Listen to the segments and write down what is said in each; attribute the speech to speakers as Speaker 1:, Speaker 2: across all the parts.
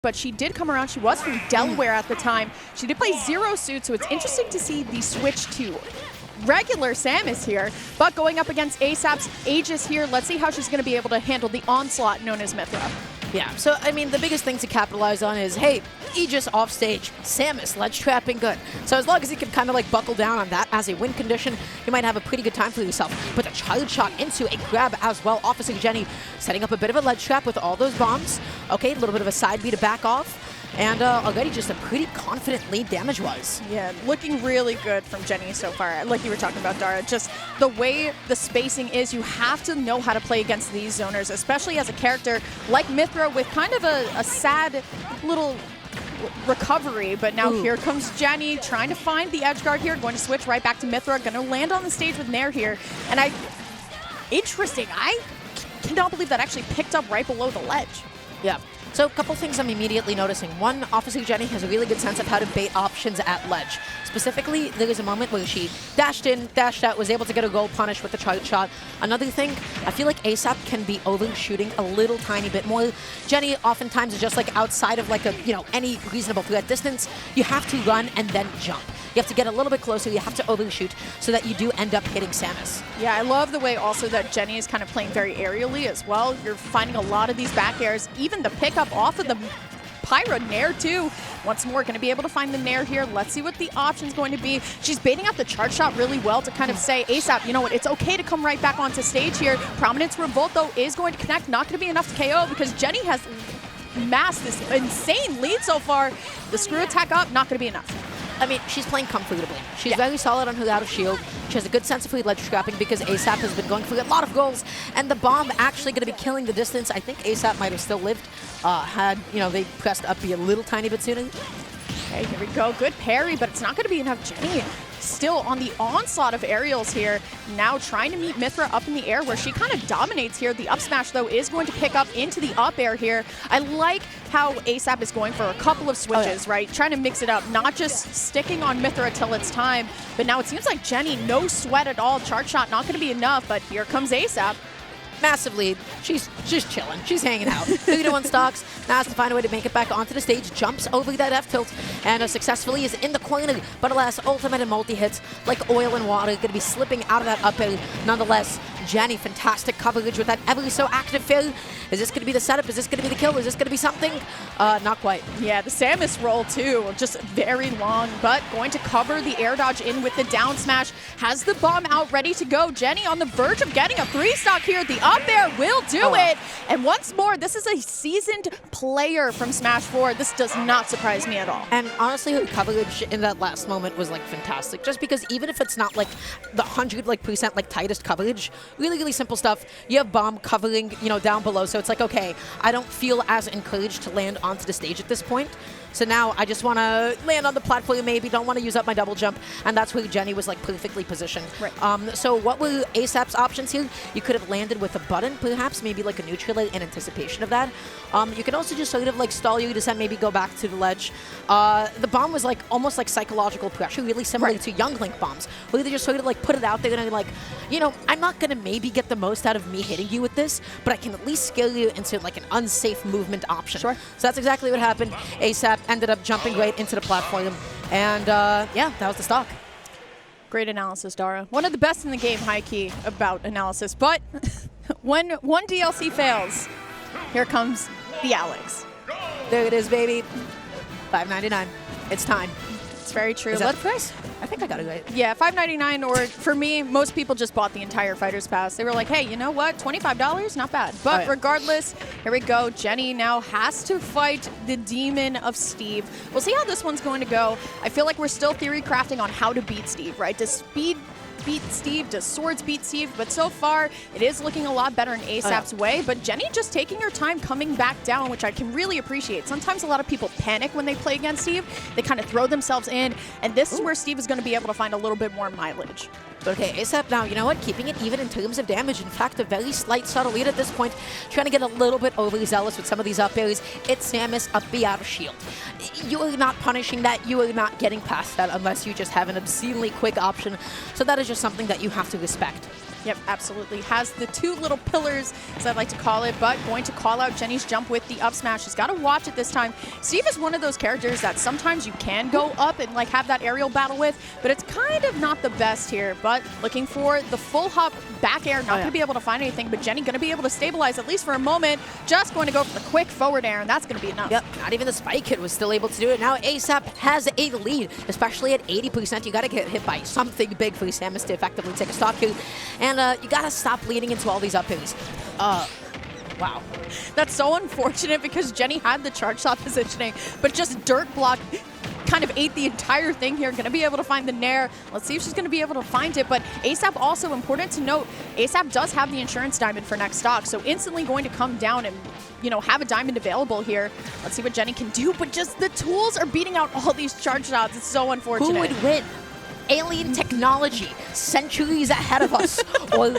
Speaker 1: but she did come around. She was from Delaware at the time. She did play Zero Suit, so it's interesting to see the switch to regular Samus here, but going up against a4p's Aegis here. Let's see how she's going to be able to handle the onslaught known as Mythra.
Speaker 2: Yeah, so, I mean, the biggest thing to capitalize on is, hey, Aegis off stage, Samus, ledge trapping good. So as long as you can kind of like buckle down on that as a win condition, you might have a pretty good time for yourself. But the child shot into a grab as well, offering Jenny, setting up a bit of a ledge trap with all those bombs. Okay, a little bit of a side B to back off. And already just a pretty confident lead damage-wise.
Speaker 1: Yeah, looking really good from Jenny so far. Like you were talking about, Dara, just the way the spacing is, you have to know how to play against these zoners, especially as a character like Mythra with kind of a sad little recovery. But now here comes Jenny trying to find the edge guard here, going to switch right back to Mythra, going to land on the stage with Nair here. And interesting, I cannot believe that actually picked up right below the ledge.
Speaker 2: Yeah. So a couple things I'm immediately noticing. One, obviously Jenny has a really good sense of how to bait options at ledge. Specifically, there was a moment where she dashed in, dashed out, was able to get a goal punish with the charge shot. Another thing, I feel like a4p can be overshooting a little tiny bit more. Jenny oftentimes is just like outside of like a, any reasonable threat distance. You have to run and then jump. You have to get a little bit closer, you have to overshoot so that you do end up hitting Samus.
Speaker 1: Yeah, I love the way also that Jenny is kind of playing very aerially as well. You're finding a lot of these back airs, even the pickup off of the Pyra Nair too. Once more, going to be able to find the Nair here. Let's see what the option's going to be. She's baiting out the charge shot really well to kind of say, a4p, you know what, it's okay to come right back onto stage here. Prominence Revolt, though, is going to connect. Not going to be enough to KO because Jenny has masked this insane lead so far. The screw attack up, not going to be enough.
Speaker 2: I mean, she's playing comfortably. She's very solid on her out of shield. She has a good sense of free ledge trapping because a4p has been going for a lot of goals, and the bomb actually going to be killing the distance. I think a4p might have still lived had, they pressed up B a little tiny bit sooner.
Speaker 1: Okay, here we go. Good parry, but it's not going to be enough. Jenny still on the onslaught of aerials here. Now trying to meet Mythra up in the air where she kind of dominates here. The up smash, though, is going to pick up into the up air here. I like how a4p is going for a couple of switches, right? Trying to mix it up, not just sticking on Mythra till it's time. But now it seems like Jenny, no sweat at all. Charge shot not going to be enough, but here comes a4p.
Speaker 2: Massive lead. She's chilling. She's hanging out. 3-1 stocks. Now has to find a way to make it back onto the stage. Jumps over that F tilt and successfully is in the corner. But alas, ultimate and multi-hits like oil and water. Going to be slipping out of that up air. Nonetheless, Jenny, fantastic coverage with that ever so active fail. Is this going to be the setup? Is this going to be the kill? Is this going to be something? Not quite.
Speaker 1: Yeah, the Samus roll too, just very long, but going to cover the air dodge in with the down smash. Has the bomb out ready to go. Jenny on the verge of getting a 3-stock here. The up air will do it. And once more, this is a seasoned player from Smash 4. This does not surprise me at all.
Speaker 2: And honestly, her coverage in that last moment was like fantastic. Just because even if it's not like the 100% like tightest coverage, really simple stuff. You have bomb covering, down below. So it's like, okay, I don't feel as encouraged to land onto the stage at this point. So now I just want to land on the platform, maybe don't want to use up my double jump, and that's where Jenny was like perfectly positioned.
Speaker 1: Right.
Speaker 2: So what were a4p's options here? You could have landed with a button, perhaps, maybe like a neutral in anticipation of that. You can also just sort of like stall your descent, maybe go back to the ledge. The bomb was like almost like psychological pressure, really similar to Young Link bombs, where they just sort of like put it out there and like, I'm not going to maybe get the most out of me hitting you with this, but I can at least scale you into like an unsafe movement option.
Speaker 1: Sure.
Speaker 2: So that's exactly what happened. a4p ended up jumping right into the platform, and yeah, that was the stock.
Speaker 1: Great analysis, Dara. One of the best in the game, high key, about analysis. But when one DLC fails, here comes the Alex.
Speaker 2: There it is, baby. $5.99. It's time.
Speaker 1: It's very true.
Speaker 2: Is that the price? I think I got it right.
Speaker 1: Yeah, $5.99, or for me, most people just bought the entire Fighter's Pass. They were like, hey, you know what? $25? Not bad. But regardless, here we go. Jenny now has to fight the demon of Steve. We'll see how this one's going to go. I feel like we're still theory crafting on how to beat Steve, right? Does speed beat Steve? Does swords beat Steve? But so far, it is looking a lot better in a4p's way. But Jenny just taking her time coming back down, which I can really appreciate. Sometimes a lot of people panic when they play against Steve. They kind of throw themselves in. And this is where Steve is going to be able to find a little bit more mileage.
Speaker 2: Okay, a4p now, you know what? Keeping it even in terms of damage. In fact, a very slight subtle lead at this point. Trying to get a little bit overzealous with some of these up airs. It's Samus up B out of shield. You are not punishing that. You are not getting past that unless you just have an obscenely quick option. So that is just something that you have to respect.
Speaker 1: Yep, absolutely. Has the two little pillars, as I like to call it, but going to call out Jenny's jump with the up smash. She's got to watch it this time. Steve is one of those characters that sometimes you can go up and like have that aerial battle with, but it's kind of not the best here. But looking for the full hop back air, not going to be able to find anything, but Jenny going to be able to stabilize at least for a moment. Just going to go for the quick forward air, and that's going to be enough.
Speaker 2: Yep, not even the spike hit was still able to do it. Now ASAP has a lead, especially at 80%. You got to get hit by something big for Samus to effectively take a stock here. And you got to stop leading into all these up airs. Wow.
Speaker 1: That's so unfortunate because Jenny had the charge shot positioning, but just dirt block kind of ate the entire thing here. Going to be able to find the Nair. Let's see if she's going to be able to find it. But ASAP, also important to note, ASAP does have the insurance diamond for next stock, so instantly going to come down and, you know, have a diamond available here. Let's see what Jenny can do, but just the tools are beating out all these charge shots. It's so unfortunate.
Speaker 2: Who would win? Alien technology, centuries ahead of us, or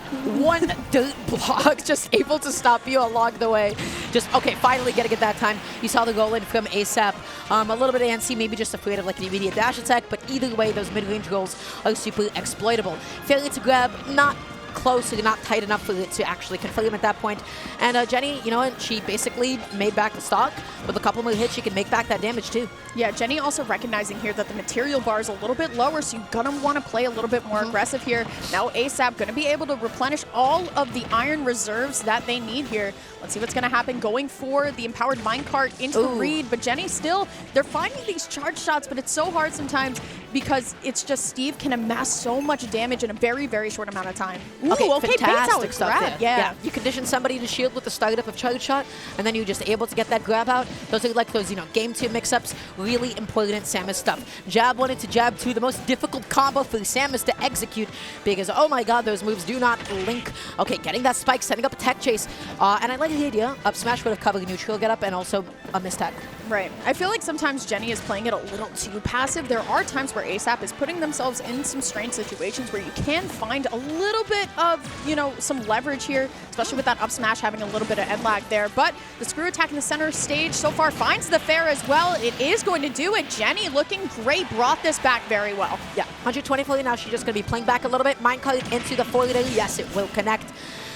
Speaker 2: one dirt block just able to stop you along the way. Just, okay, finally getting it that time. You saw the goal in from ASAP. A little bit antsy, maybe just afraid of like an immediate dash attack, but either way, those mid-range goals are super exploitable. Failure to grab, not close, not tight enough for it to actually confirm at that point. And Jenny, you know what, she basically made back the stock. With a couple more hits, she can make back that damage too.
Speaker 1: Yeah, Jenny also recognizing here that the material bar is a little bit lower, so you're going to want to play a little bit more aggressive here. Now ASAP going to be able to replenish all of the iron reserves that they need here. Let's see what's going to happen. Going for the empowered minecart into the read, but Jenny still, they're finding these charge shots, but it's so hard sometimes because it's just Steve can amass so much damage in a very, very short amount of time. Ooh, okay,
Speaker 2: fantastic stuff
Speaker 1: grab.
Speaker 2: there. Yeah, you condition somebody to shield with the startup of charge shot, and then you're just able to get that grab out. Those are like those, you know, game 2 mix-ups. Really important Samus stuff. Jab 1 into jab 2, the most difficult combo for Samus to execute because, oh my god, those moves do not link. Okay, getting that spike, setting up a tech chase. And I like the idea. Up smash would have covered neutral get up and also a missed tech.
Speaker 1: Right. I feel like sometimes Jenny is playing it a little too passive. There are times where ASAP is putting themselves in some strange situations where you can find a little bit of, you know, some leverage here, especially with that up smash having a little bit of end lag there. But the screw attack in the center stage so far finds the fair as well. It is going to do it. Jenny looking great, brought this back very well.
Speaker 2: Yeah, 124 now. She's just going to be playing back a little bit. Minecart into the forward. Yes, it will connect.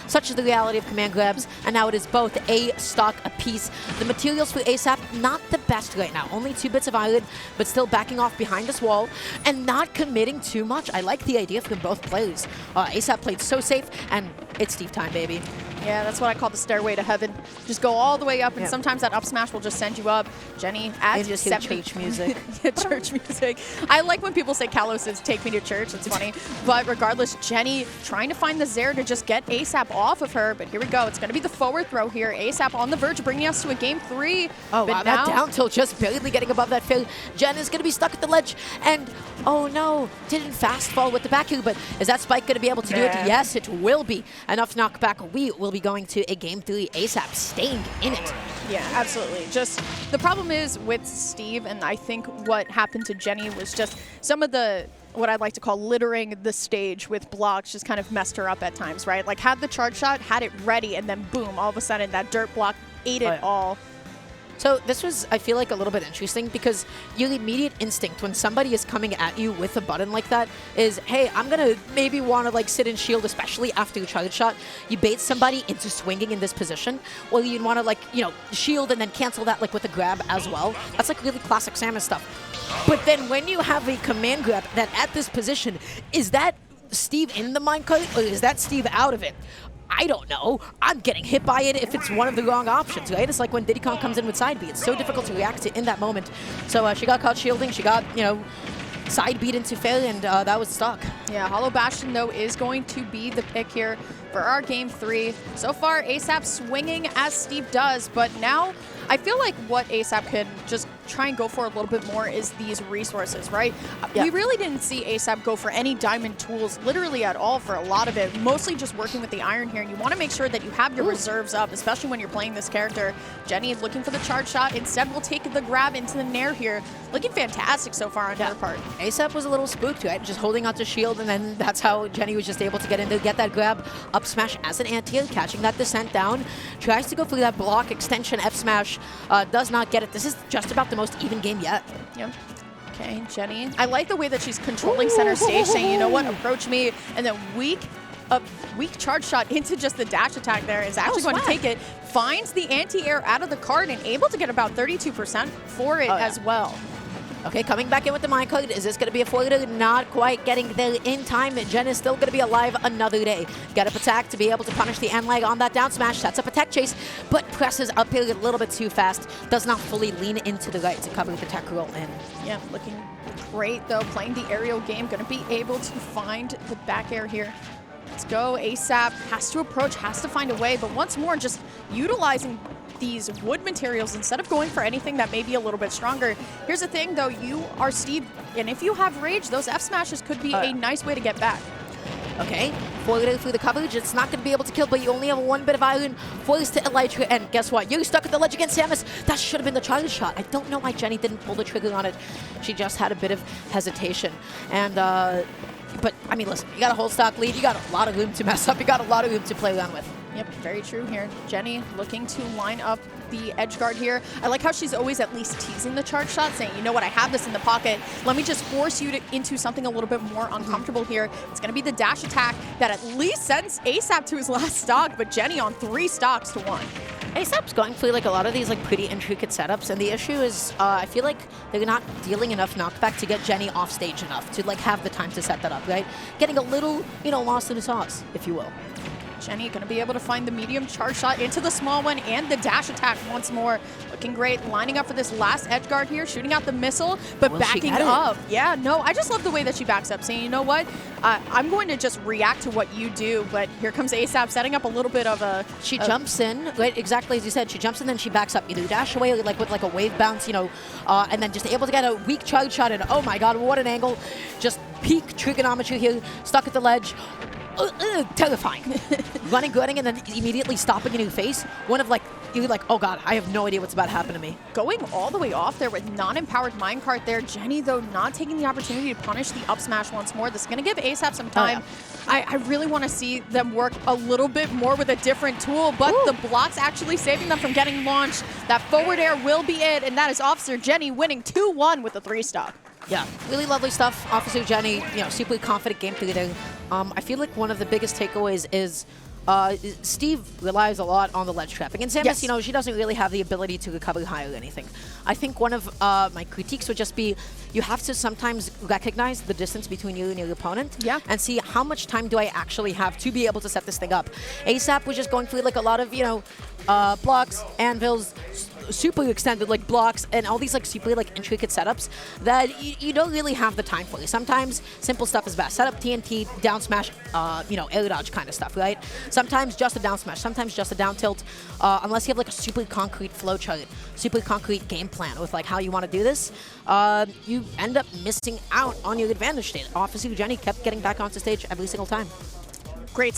Speaker 2: Such is the reality of command grabs, and now it is both a stock apiece. The materials for ASAP, not the best right now. Only 2 bits of iron, but still backing off behind this wall and not committing too much. I like the idea from both players. ASAP played so safe, and it's Steve time, baby.
Speaker 1: Yeah, that's what I call the stairway to heaven. Just go all the way up, and sometimes that up smash will just send you up. Jenny, as
Speaker 2: just hear church music.
Speaker 1: Yeah, church music. I like when people say Kalos is take me to church. It's funny. But regardless, Jenny trying to find the Zair to just get ASAP off of her. But here we go. It's going to be the forward throw here. ASAP on the verge, bringing us to a game 3.
Speaker 2: Oh, wow, that down tilt just barely getting above that fail. Jen is going to be stuck at the ledge, and oh no, didn't fast fall with the back here, but is that spike going to be able to do it? Yes, it will be. Enough knockback. We will be going to a game 3. ASAP staying in it.
Speaker 1: Yeah, absolutely. Just the problem is with Steve, and I think what happened to Jenny was just some of the, what I'd like to call littering the stage with blocks just kind of messed her up at times, right? Like had the charge shot, had it ready, and then boom, all of a sudden that dirt block ate it all.
Speaker 2: So this was, I feel like, a little bit interesting because your immediate instinct when somebody is coming at you with a button like that is, hey, I'm going to maybe want to like sit and shield, especially after a charge shot. You bait somebody into swinging in this position, or you'd want to like, you know, shield and then cancel that like with a grab as well. That's like really classic Samus stuff. But then when you have a command grab that at this position, is that Steve in the minecart or is that Steve out of it? I don't know. I'm getting hit by it if it's one of the wrong options, right? It's like when Diddy Kong comes in with side B. It's so difficult to react to in that moment. So she got caught shielding. She got, you know, side beat into fail, and that was stock.
Speaker 1: Yeah, Hollow Bastion, though, is going to be the pick here for our game 3. So far, ASAP swinging as Steve does, but now I feel like what ASAP can just try and go for a little bit more is these resources, right? Yeah. We really didn't see ASAP go for any diamond tools literally at all for a lot of it, mostly just working with the iron here. And you want to make sure that you have your reserves up, especially when you're playing this character. Jenny is looking for the charge shot. Instead, we'll take the grab into the Nair here. Looking fantastic so far on her part.
Speaker 2: ASAP was a little spooked, right? Just holding out to shield, and then that's how Jenny was just able to get in to get that grab. Up smash as an anti-air, catching that descent down. Tries to go for that block extension F smash. Does not get it. This is just about the most even game yet.
Speaker 1: Yep. Okay, Jenny. I like the way that she's controlling center stage, saying, you know what, approach me, and then weak a weak charge shot into just the dash attack there. Is actually going to take it. Finds the anti-air out of the card and able to get about 32% for it as well.
Speaker 2: Okay, coming back in with the minecart. Is this going to be a foiler? Not quite getting there in time. Jen is still going to be alive another day. Get up attack to be able to punish the end leg on that down smash. Sets up a tech chase, but presses up here a little bit too fast. Does not fully lean into the right to cover the tech roll in.
Speaker 1: Yeah, looking great though. Playing the aerial game. Going to be able to find the back air here. Let's go. ASAP has to approach, has to find a way, but once more just utilizing these wood materials instead of going for anything that may be a little bit stronger. Here's the thing though, you are Steve, and if you have rage, those F smashes could be a nice way to get back.
Speaker 2: Okay, foiler through the coverage. It's not going to be able to kill, but you only have one bit of iron. Foils to Elytra, and guess what? You're stuck at the ledge against Samus. That should have been the charge shot. I don't know why Jenny didn't pull the trigger on it. She just had a bit of hesitation. And, but, I mean, listen, you got a whole stock lead. You got a lot of room to mess up. You got a lot of room to play around with.
Speaker 1: Yep, very true here. Jenny looking to line up the edge guard here. I like how she's always at least teasing the charge shot, saying, you know what, I have this in the pocket. Let me just force you into something a little bit more uncomfortable here. It's going to be the dash attack that at least sends ASAP to his last stock, but Jenny on 3 stocks to 1.
Speaker 2: ASAP's going through like a lot of these like pretty intricate setups, and the issue is I feel like they're not dealing enough knockback to get Jenny off stage enough to like have the time to set that up, right? Getting a little, you know, lost in the sauce, if you will.
Speaker 1: Jenny going to be able to find the medium charge shot into the small one and the dash attack once more. Looking great, lining up for this last edge guard here, shooting out the missile, but backing up. Yeah, no, I just love the way that she backs up, saying, you know what, I'm going to just react to what you do, but here comes ASAP setting up a little bit of a...
Speaker 2: She jumps in, right, exactly as you said, she jumps in, then she backs up. Either dash away like with like a wave bounce, you know, and then just able to get a weak charge shot, and oh my god, what an angle. Just peak trigonometry here, stuck at the ledge. Terrifying. Running, and then immediately stopping in your face. One of like, you're like, oh god, I have no idea what's about to happen to me.
Speaker 1: Going all the way off there with non-empowered minecart there. Jenny, though, not taking the opportunity to punish the up smash once more. This is going to give ASAP some time. Oh, yeah. I really want to see them work a little bit more with a different tool, but the block's actually saving them from getting launched. That forward air will be it, and that is Officer Jenny winning 2-1 with the 3-stock.
Speaker 2: Yeah, really lovely stuff. Officer Jenny, you know, super confident game leader. I feel like one of the biggest takeaways is Steve relies a lot on the ledge trapping. And Samus, you know, she doesn't really have the ability to recover high or anything. I think one of my critiques would just be you have to sometimes recognize the distance between you and your opponent and see how much time do I actually have to be able to set this thing up. ASAP was just going through like a lot of, you know, blocks, anvils, super extended like blocks, and all these like super like intricate setups that you don't really have the time for. Sometimes simple stuff is best. Set up TNT, down smash, you know, air dodge kind of stuff, right? Sometimes just a down smash, sometimes just a down tilt, unless you have like a super concrete flow chart, super concrete game plan with like how you want to do this, you end up missing out on your advantage state. Officer Jenny kept getting back onto stage every single time.